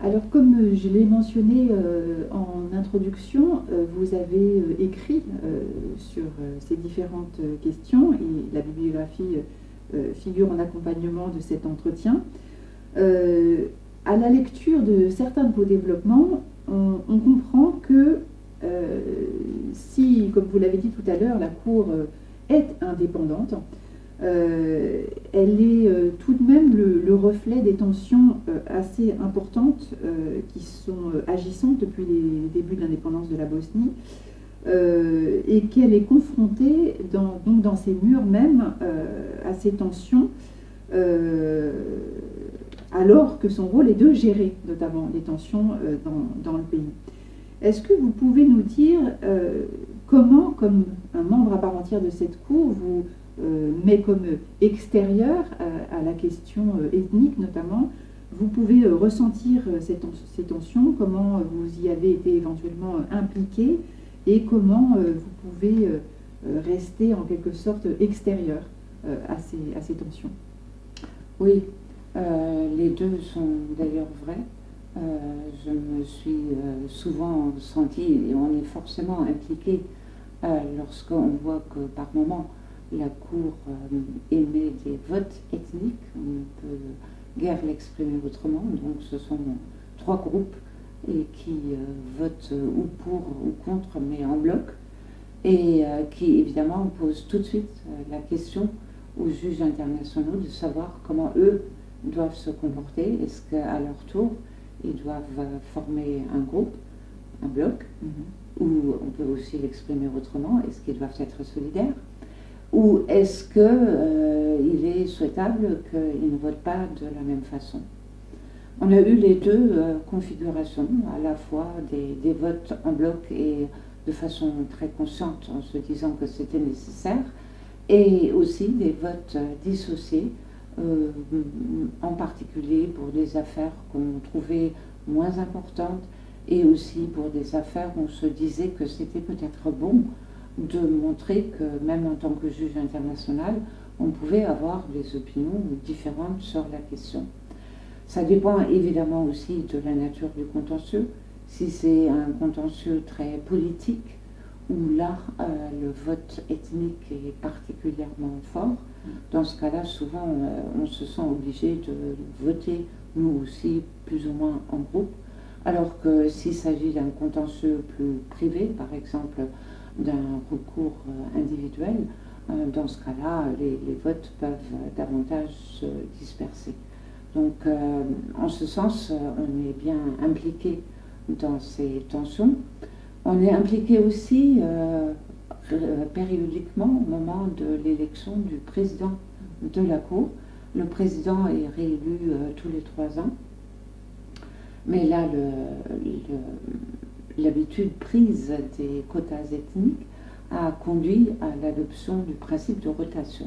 Alors, comme je l'ai mentionné en introduction, vous avez écrit sur ces différentes questions et la bibliographie figure en accompagnement de cet entretien. À la lecture de certains de vos développements, on comprend que si, comme vous l'avez dit tout à l'heure, la Cour est indépendante, elle est tout de même le reflet des tensions assez importantes qui sont agissantes depuis les débuts de l'indépendance de la Bosnie et qu'elle est confrontée donc dans ses murs même à ces tensions alors que son rôle est de gérer notamment les tensions dans le pays. Est-ce que vous pouvez nous dire comment, comme un membre à part entière de cette Cour, vous mais comme extérieur à la question ethnique notamment, vous pouvez ressentir ces tensions, comment vous y avez été éventuellement impliqué et comment vous pouvez rester en quelque sorte extérieur à ces tensions. Oui, les deux sont d'ailleurs vrais. Je me suis souvent sentie, et on est forcément impliqué lorsqu'on voit que par moment la Cour émet des votes ethniques, on ne peut guère l'exprimer autrement, donc ce sont trois groupes et qui votent ou pour ou contre, mais en bloc, et qui évidemment posent tout de suite la question aux juges internationaux de savoir comment eux doivent se comporter. Est-ce qu'à leur tour, ils doivent former un groupe, un bloc, ou on peut aussi l'exprimer autrement, est-ce qu'ils doivent être solidaires? Ou est-ce qu'il est souhaitable qu'ils ne votent pas de la même façon? On a eu les deux configurations, à la fois des votes en bloc et de façon très consciente, en se disant que c'était nécessaire, et aussi des votes dissociés, en particulier pour des affaires qu'on trouvait moins importantes, et aussi pour des affaires où on se disait que c'était peut-être bon de montrer que même en tant que juge international, on pouvait avoir des opinions différentes sur la question. Ça dépend évidemment aussi de la nature du contentieux. Si c'est un contentieux très politique, où là, le vote ethnique est particulièrement fort, dans ce cas-là, souvent, on se sent obligé de voter, nous aussi, plus ou moins en groupe, alors que s'il s'agit d'un contentieux plus privé, par exemple, d'un recours individuel, dans ce cas-là, les votes peuvent davantage se disperser. Donc, en ce sens, on est bien impliqué dans ces tensions. On est impliqué aussi périodiquement au moment de l'élection du président de la Cour. Le président est réélu tous les 3 ans. Mais là, l'habitude prise des quotas ethniques a conduit à l'adoption du principe de rotation.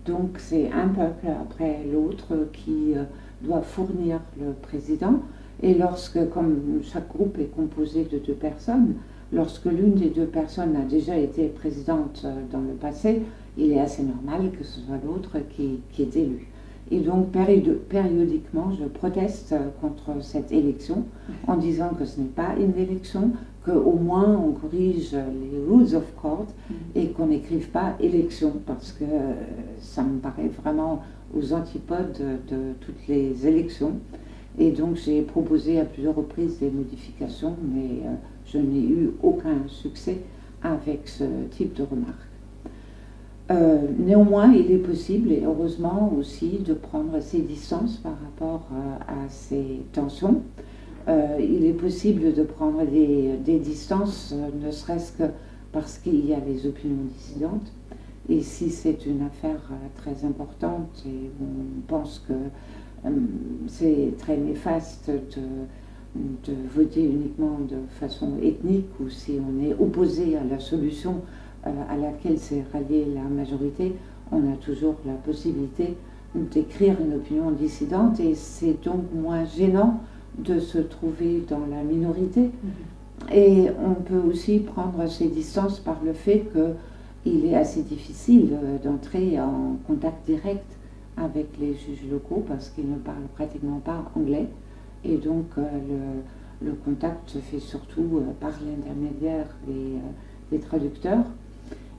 Donc c'est un peuple après l'autre qui doit fournir le président. Et lorsque, comme chaque groupe est composé de 2 personnes, lorsque l'une des 2 personnes a déjà été présidente dans le passé, il est assez normal que ce soit l'autre qui est élu. Et donc périodiquement, je proteste contre cette élection en disant que ce n'est pas une élection, qu'au moins on corrige les rules of court et qu'on n'écrive pas élection, parce que ça me paraît vraiment aux antipodes de toutes les élections. Et donc j'ai proposé à plusieurs reprises des modifications, mais je n'ai eu aucun succès avec ce type de remarques. Néanmoins, il est possible, et heureusement aussi, de prendre ses distances par rapport à ces tensions. Il est possible de prendre des distances, ne serait-ce que parce qu'il y a les opinions dissidentes. Et si c'est une affaire très importante et on pense que c'est très néfaste de voter uniquement de façon ethnique, ou si on est opposé à la solution à laquelle s'est ralliée la majorité, on a toujours la possibilité d'écrire une opinion dissidente, et c'est donc moins gênant de se trouver dans la minorité. Et on peut aussi prendre ses distances par le fait qu'il est assez difficile d'entrer en contact direct avec les juges locaux parce qu'ils ne parlent pratiquement pas anglais. Et donc le contact se fait surtout par l'intermédiaire des traducteurs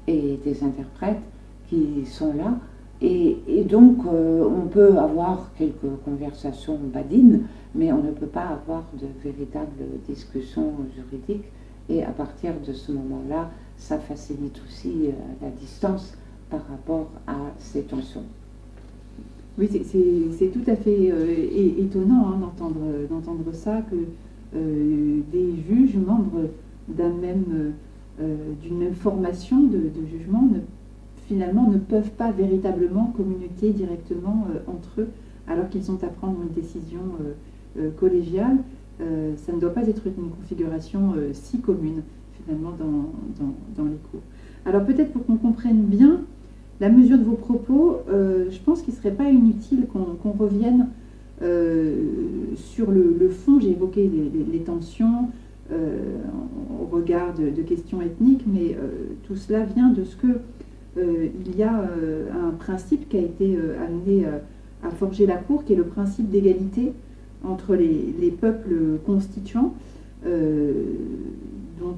et des interprètes qui sont là. Et donc on peut avoir quelques conversations badines, mais on ne peut pas avoir de véritables discussions juridiques. Et à partir de ce moment-là, ça facilite aussi la distance par rapport à ces tensions. Oui, c'est tout à fait étonnant hein, d'entendre ça, que des juges, membres d'une même formation de jugement, finalement ne peuvent pas véritablement communiquer directement entre eux, alors qu'ils sont à prendre une décision collégiale. Ça ne doit pas être une configuration si commune, finalement, dans les cours. Alors peut-être pour qu'on comprenne bien la mesure de vos propos, je pense qu'il ne serait pas inutile qu'on revienne sur le fond. J'ai évoqué les tensions au regard de questions ethniques, mais tout cela vient de ce que il y a un principe qui a été amené à forger la Cour, qui est le principe d'égalité entre les peuples constituants, dont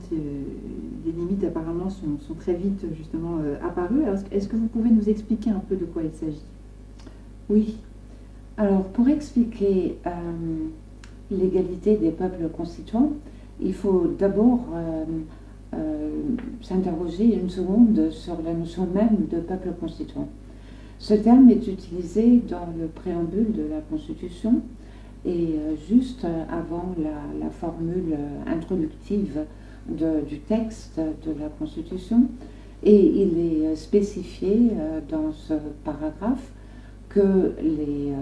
les limites apparemment sont très vite justement apparues. Alors, est-ce que vous pouvez nous expliquer un peu de quoi il s'agit? Oui. Alors, pour expliquer l'égalité des peuples constituants, il faut d'abord s'interroger une seconde sur la notion même de peuple constituant. Ce terme est utilisé dans le préambule de la Constitution et juste avant la formule introductive du texte de la Constitution. Et il est spécifié dans ce paragraphe que les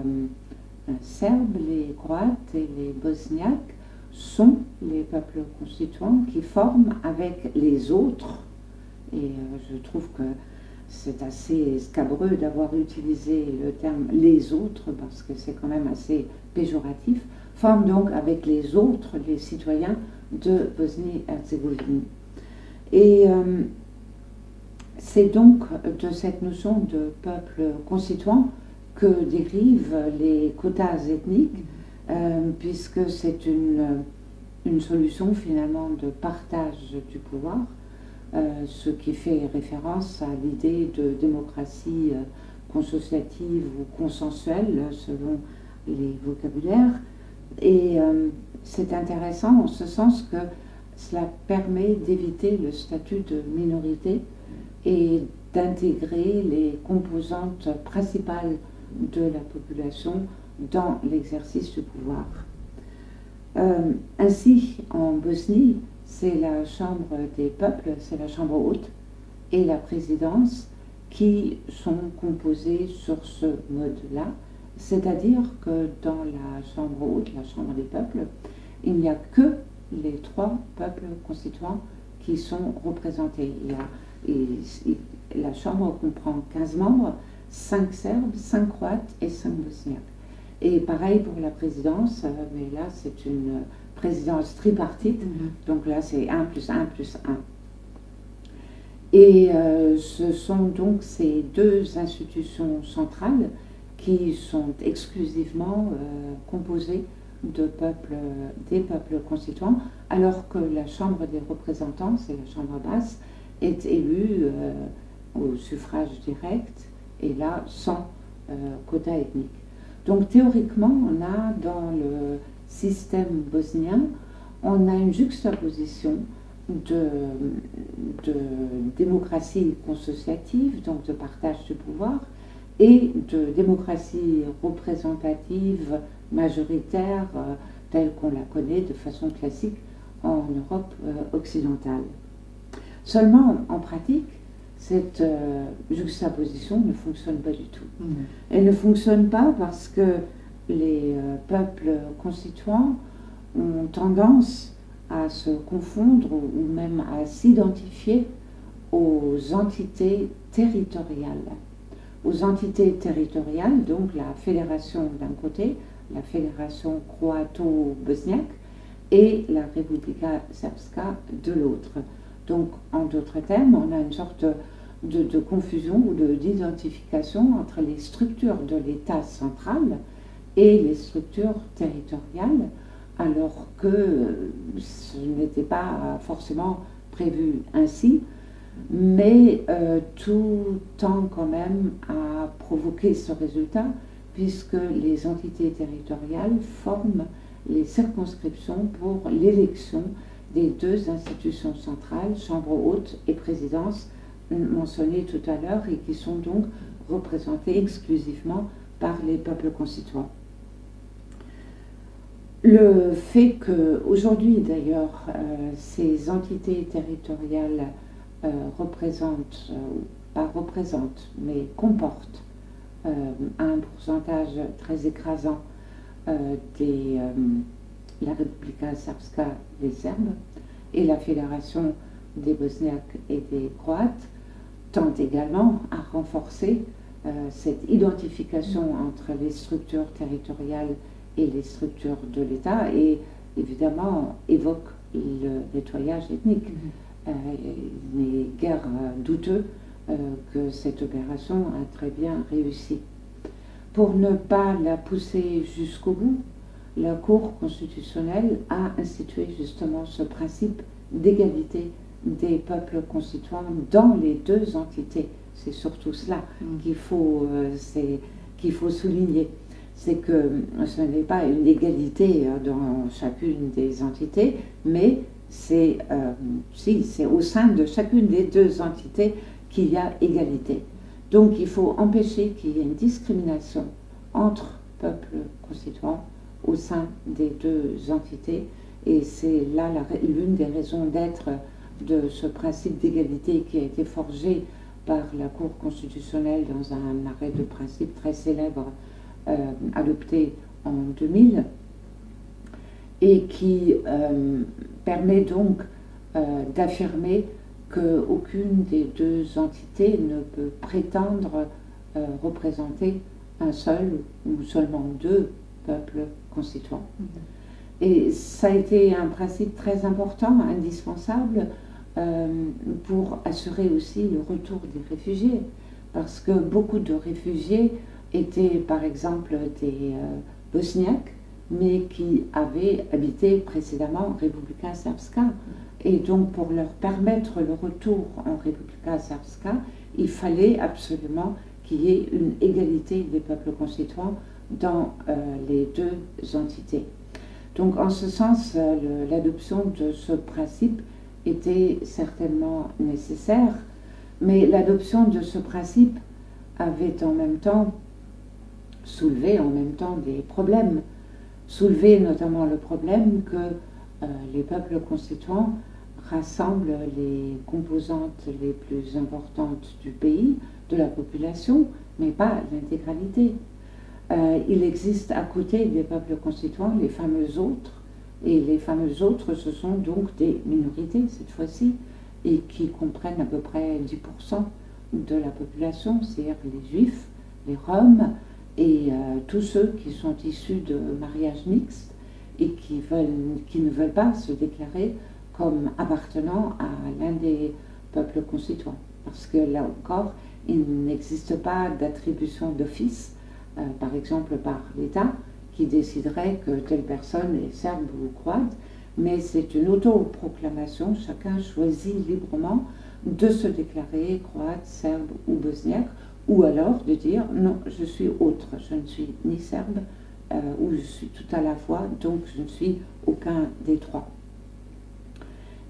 Serbes, les Croates et les Bosniaques sont les peuples constituants qui forment avec les autres, et je trouve que c'est assez scabreux d'avoir utilisé le terme les autres parce que c'est quand même assez péjoratif, forment donc avec les autres, les citoyens de Bosnie-Herzégovine. Et c'est donc de cette notion de peuple constituant que dérivent les quotas ethniques, puisque c'est une solution finalement de partage du pouvoir, ce qui fait référence à l'idée de démocratie consociative ou consensuelle selon les vocabulaires. Et c'est intéressant en ce sens que cela permet d'éviter le statut de minorité et d'intégrer les composantes principales de la population dans l'exercice du pouvoir. Ainsi, en Bosnie, c'est la Chambre des peuples, c'est la Chambre haute et la présidence qui sont composées sur ce mode-là, c'est-à-dire que dans la Chambre haute, la Chambre des peuples, il n'y a que les 3 peuples constituants qui sont représentés. La Chambre comprend 15 membres, 5 Serbes, 5 Croates et 5 Bosniaques. Et pareil pour la présidence, mais là c'est une présidence tripartite, donc là c'est 1 + 1 + 1. Et ce sont donc ces 2 institutions centrales qui sont exclusivement composées de des peuples constituants, alors que la Chambre des représentants, c'est la Chambre basse, est élue au suffrage direct, et là sans quota ethnique. Donc théoriquement, on a dans le système bosnien, on a une juxtaposition de démocratie consociative, donc de partage du pouvoir, et de démocratie représentative, majoritaire, telle qu'on la connaît de façon classique en Europe occidentale. Seulement, en pratique, cette juxtaposition ne fonctionne pas du tout. Elle ne fonctionne pas parce que les peuples constituants ont tendance à se confondre ou même à s'identifier aux entités territoriales. Aux entités territoriales, donc la fédération d'un côté, la fédération croato-bosniaque et la Republika Srpska de l'autre. Donc, en d'autres termes, on a une sorte de confusion ou d'identification entre les structures de l'État central et les structures territoriales, alors que ce n'était pas forcément prévu ainsi, mais tout tend quand même à provoquer ce résultat, puisque les entités territoriales forment les circonscriptions pour l'élection des deux institutions centrales, Chambre haute et présidence, mentionnées tout à l'heure, et qui sont donc représentées exclusivement par les peuples constituants. Le fait qu'aujourd'hui, d'ailleurs, ces entités territoriales représentent, pas représentent, mais comportent un pourcentage très écrasant la Republika Srpska des Serbes et la Fédération des Bosniaques et des Croates, tend également à renforcer cette identification entre les structures territoriales et les structures de l'État, et évidemment évoque le nettoyage ethnique. Il n'est guère douteux que cette opération a très bien réussi. Pour ne pas la pousser jusqu'au bout, la Cour constitutionnelle a institué justement ce principe d'égalité des peuples constituants dans les deux entités. C'est surtout cela qu'il faut souligner. C'est que ce n'est pas une égalité dans chacune des entités, mais c'est au sein de chacune des deux entités qu'il y a égalité. Donc il faut empêcher qu'il y ait une discrimination entre peuples constituants au sein des deux entités, et c'est là l'une des raisons d'être de ce principe d'égalité qui a été forgé par la Cour constitutionnelle dans un arrêt de principe très célèbre adopté en 2000, et qui permet donc d'affirmer qu'aucune des deux entités ne peut prétendre représenter un seul ou seulement deux peuples constituants. Et ça a été un principe très important, indispensable, pour assurer aussi le retour des réfugiés, parce que beaucoup de réfugiés étaient par exemple des Bosniaques, mais qui avaient habité précédemment Republika Srpska. Et donc pour leur permettre le retour en Republika Srpska, il fallait absolument qu'il y ait une égalité des peuples constituants dans les deux entités. Donc en ce sens, l'adoption de ce principe était certainement nécessaire, mais l'adoption de ce principe avait en même temps soulevé des problèmes, soulevé notamment le problème que les peuples constituants rassemblent les composantes les plus importantes du pays, de la population, mais pas l'intégralité. Il existe à côté des peuples constituants les fameux autres, et les fameux autres, ce sont donc des minorités cette fois-ci, et qui comprennent à peu près 10% de la population, c'est-à-dire les juifs, les roms, et tous ceux qui sont issus de mariages mixtes et qui ne veulent pas se déclarer comme appartenant à l'un des peuples constituants. Parce que là encore, il n'existe pas d'attribution d'office, par exemple par l'État, qui déciderait que telle personne est serbe ou croate, mais c'est une autoproclamation, chacun choisit librement de se déclarer croate, serbe ou bosniaque, ou alors de dire non, je suis autre, je ne suis ni serbe ou je suis tout à la fois, donc je ne suis aucun des trois.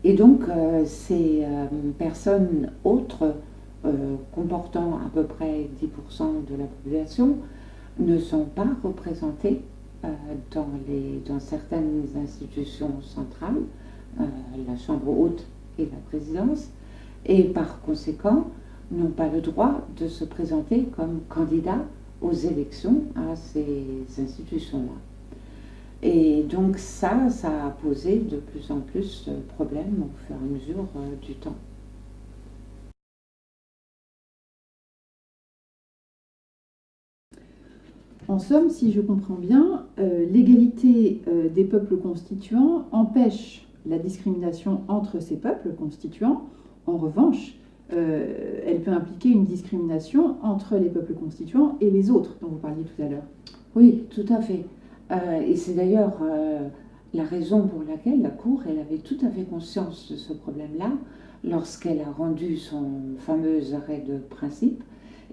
Et donc ces personnes autres, comportant à peu près 10% de la population, ne sont pas représentées dans certaines institutions centrales, la Chambre haute et la présidence, et par conséquent n'ont pas le droit de se présenter comme candidats aux élections à ces institutions-là. Et donc ça a posé de plus en plus de problèmes au fur et à mesure du temps. En somme, si je comprends bien, l'égalité des peuples constituants empêche la discrimination entre ces peuples constituants. En revanche, elle peut impliquer une discrimination entre les peuples constituants et les autres, dont vous parliez tout à l'heure. Oui, tout à fait. Et c'est d'ailleurs la raison pour laquelle la Cour, elle avait tout à fait conscience de ce problème-là lorsqu'elle a rendu son fameux arrêt de principe.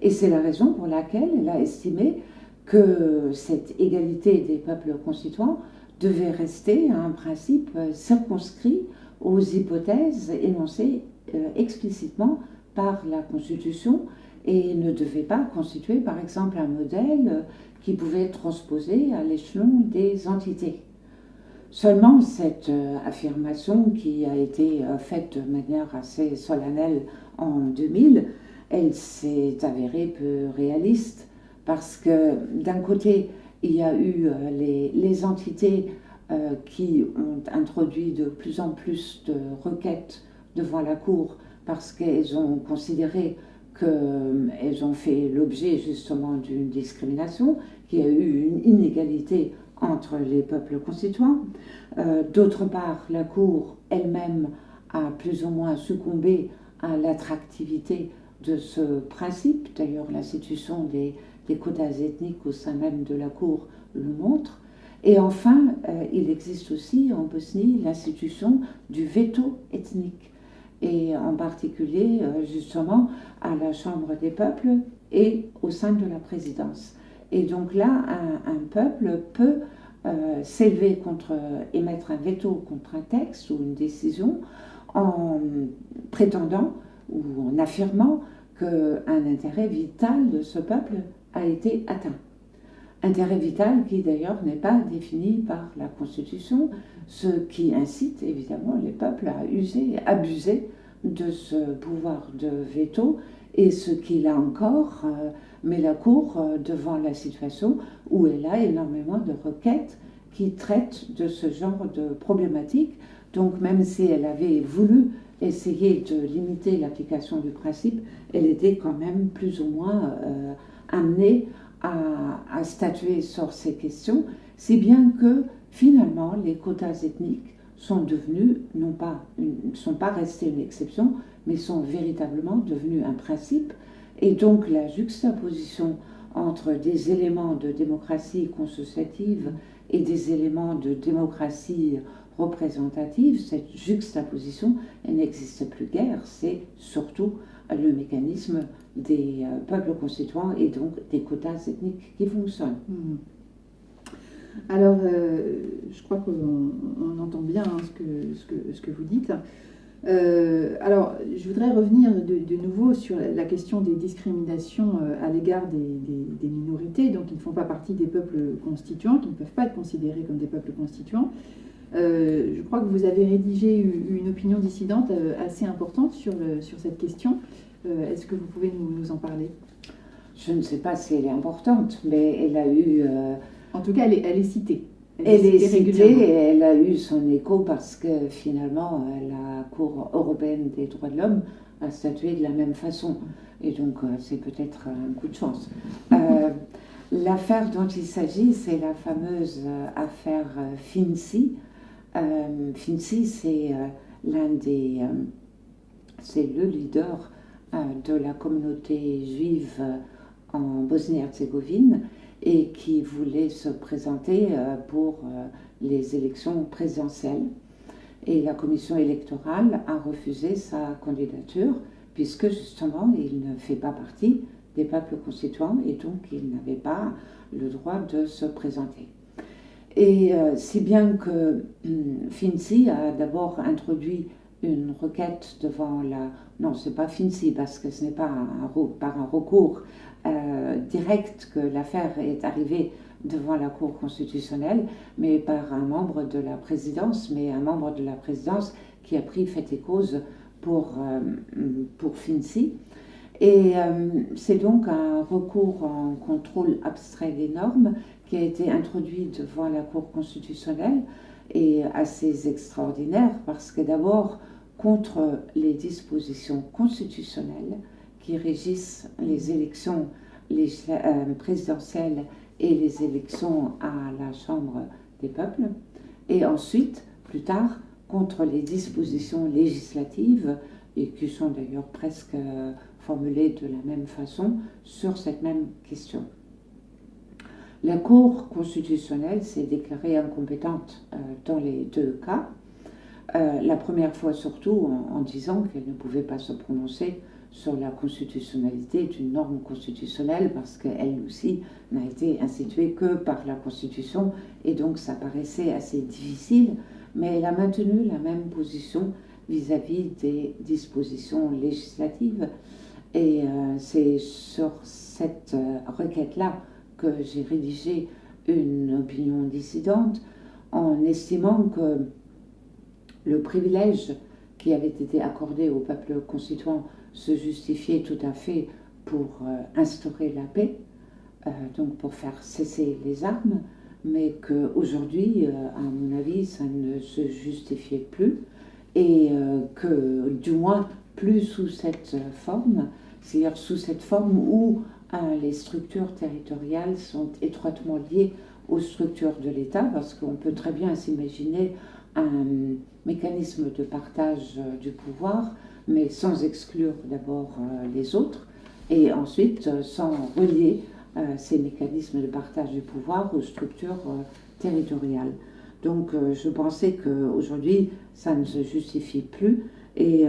Et c'est la raison pour laquelle elle a estimé que cette égalité des peuples constituants devait rester un principe circonscrit aux hypothèses énoncées explicitement par la Constitution et ne devait pas constituer, par exemple, un modèle qui pouvait être transposé à l'échelon des entités. Seulement, cette affirmation qui a été faite de manière assez solennelle en 2000, elle s'est avérée peu réaliste parce que d'un côté, il y a eu les entités qui ont introduit de plus en plus de requêtes devant la Cour parce qu'elles ont considéré qu'elles ont fait l'objet justement d'une discrimination, qu'il y a eu une inégalité entre les peuples constituants. D'autre part, la Cour elle-même a plus ou moins succombé à l'attractivité de ce principe. D'ailleurs, l'institution des quotas ethniques au sein même de la Cour le montre. Et enfin, il existe aussi en Bosnie l'institution du veto ethnique, et en particulier justement à la Chambre des peuples et au sein de la présidence. Et donc là, un peuple peut s'élever émettre un veto contre un texte ou une décision en prétendant ou en affirmant qu'un intérêt vital de ce peuple a été atteint. Intérêt vital qui d'ailleurs n'est pas défini par la Constitution, ce qui incite évidemment les peuples à abuser de ce pouvoir de veto, et ce qui là encore met la Cour devant la situation où elle a énormément de requêtes qui traitent de ce genre de problématiques. Donc même si elle avait voulu essayer de limiter l'application du principe, elle était quand même plus ou moins amenée à statuer sur ces questions, si bien que finalement les quotas ethniques sont devenus, ne sont pas restés une exception, mais sont véritablement devenus un principe. Et donc la juxtaposition entre des éléments de démocratie consociative et des éléments de démocratie représentative, cette juxtaposition, elle n'existe plus guère, c'est surtout le mécanisme des peuples constituants et donc des quotas ethniques qui fonctionnent. Alors, je crois qu'on entend bien ce que vous dites. Alors, je voudrais revenir de nouveau sur la question des discriminations à l'égard des minorités, donc qui ne font pas partie des peuples constituants, qui ne peuvent pas être considérés comme des peuples constituants. Je crois que vous avez rédigé une opinion dissidente assez importante sur cette question. Est-ce que vous pouvez nous en parler? Je ne sais pas si elle est importante, mais elle a eu... En tout cas, elle est citée. Elle est citée et elle a eu son écho parce que finalement, la Cour européenne des droits de l'homme a statué de la même façon. Et donc, c'est peut-être un coup de chance. L'affaire dont il s'agit, c'est la fameuse affaire Finci. Finci, c'est c'est le leader de la communauté juive en Bosnie-Herzégovine et qui voulait se présenter pour les élections présidentielles. Et la commission électorale a refusé sa candidature puisque justement il ne fait pas partie des peuples constituants et donc il n'avait pas le droit de se présenter. Et si bien que Finci a d'abord introduit une requête devant la... Non, c'est pas Finci parce que ce n'est pas par un recours direct que l'affaire est arrivée devant la Cour constitutionnelle, mais par un membre de la présidence, qui a pris fait et cause pour Finci. Et c'est donc un recours en contrôle abstrait des normes qui a été introduit devant la Cour constitutionnelle et assez extraordinaire parce que d'abord, contre les dispositions constitutionnelles qui régissent les élections présidentielles et les élections à la Chambre des peuples, et ensuite, plus tard, contre les dispositions législatives, et qui sont d'ailleurs presque formulées de la même façon sur cette même question. La Cour constitutionnelle s'est déclarée incompétente dans les deux cas. La première fois surtout en disant qu'elle ne pouvait pas se prononcer sur la constitutionnalité d'une norme constitutionnelle parce qu'elle aussi n'a été instituée que par la Constitution et donc ça paraissait assez difficile, mais elle a maintenu la même position vis-à-vis des dispositions législatives et c'est sur cette requête-là que j'ai rédigé une opinion dissidente en estimant que le privilège qui avait été accordé au peuple constituant se justifiait tout à fait pour instaurer la paix, donc pour faire cesser les armes, mais qu'aujourd'hui, à mon avis, ça ne se justifiait plus, et que du moins plus sous cette forme, c'est-à-dire sous cette forme où les structures territoriales sont étroitement liées aux structures de l'État, parce qu'on peut très bien s'imaginer un mécanisme de partage du pouvoir, mais sans exclure d'abord les autres, et ensuite sans relier ces mécanismes de partage du pouvoir aux structures territoriales. Donc je pensais qu'aujourd'hui, ça ne se justifie plus, et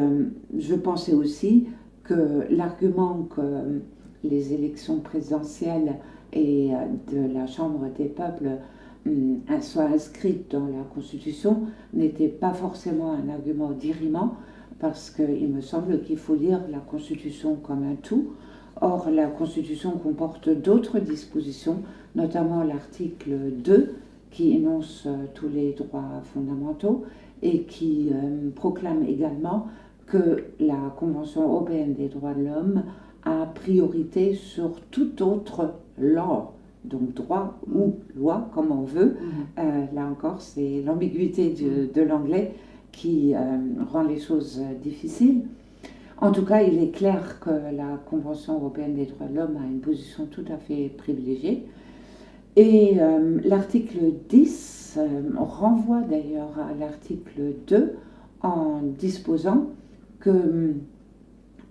je pensais aussi que l'argument que les élections présidentielles et de la Chambre des peuples soient inscrites dans la Constitution n'était pas forcément un argument dirimant, parce qu'il me semble qu'il faut lire la Constitution comme un tout. Or, la Constitution comporte d'autres dispositions, notamment l'article 2, qui énonce tous les droits fondamentaux et qui proclame également que la Convention européenne des droits de l'homme a priorité sur toute autre loi, donc droit ou loi, comme on veut. Là encore, c'est l'ambiguïté de l'anglais qui rend les choses difficiles. En tout cas, il est clair que la Convention européenne des droits de l'homme a une position tout à fait privilégiée. Et l'article 10 renvoie d'ailleurs à l'article 2 en disposant que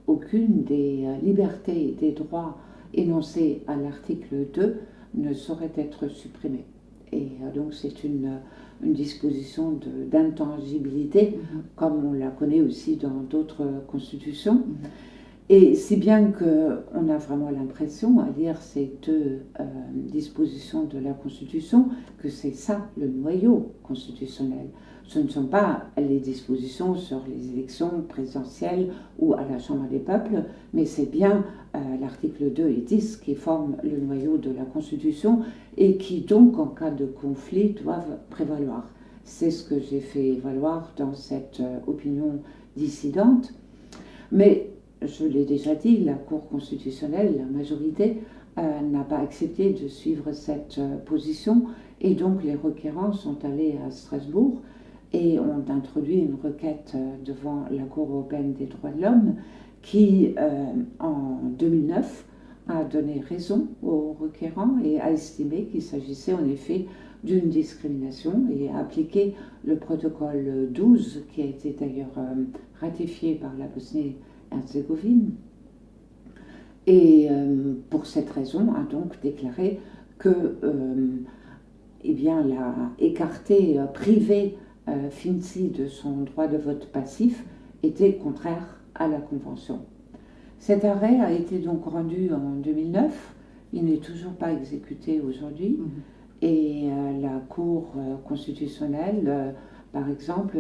aucune des libertés et des droits énoncés à l'article 2 ne saurait être supprimée. Et donc c'est une disposition d'intangibilité, comme on la connaît aussi dans d'autres constitutions. Et si bien qu'on a vraiment l'impression, à lire ces deux dispositions de la Constitution, que c'est ça le noyau constitutionnel. Ce ne sont pas les dispositions sur les élections présidentielles ou à la Chambre des peuples, mais c'est bien l'article 2 et 10 qui forment le noyau de la Constitution et qui donc, en cas de conflit, doivent prévaloir. C'est ce que j'ai fait valoir dans cette opinion dissidente. Mais je l'ai déjà dit, la Cour constitutionnelle, la majorité, n'a pas accepté de suivre cette position et donc les requérants sont allés à Strasbourg et ont introduit une requête devant la Cour européenne des droits de l'homme qui, en 2009, a donné raison aux requérants et a estimé qu'il s'agissait en effet d'une discrimination et a appliqué le protocole 12 qui a été d'ailleurs ratifié par la Bosnie-Herzégovine. Et pour cette raison a donc déclaré que la écarter, priver Finzi de son droit de vote passif était contraire à la Convention. Cet arrêt a été donc rendu en 2009, il n'est toujours pas exécuté aujourd'hui, et la Cour constitutionnelle, par exemple,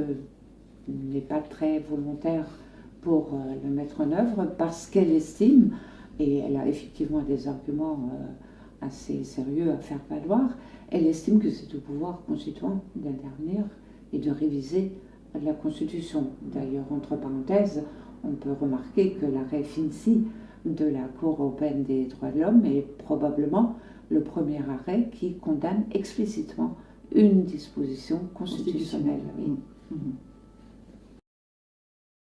n'est pas très volontaire pour le mettre en œuvre parce qu'elle estime, et elle a effectivement des arguments assez sérieux à faire valoir, elle estime que c'est au pouvoir constituant d'intervenir et de réviser la Constitution. D'ailleurs, entre parenthèses, on peut remarquer que l'arrêt Finzi de la Cour européenne des droits de l'homme est probablement le premier arrêt qui condamne explicitement une disposition constitutionnelle. Oui.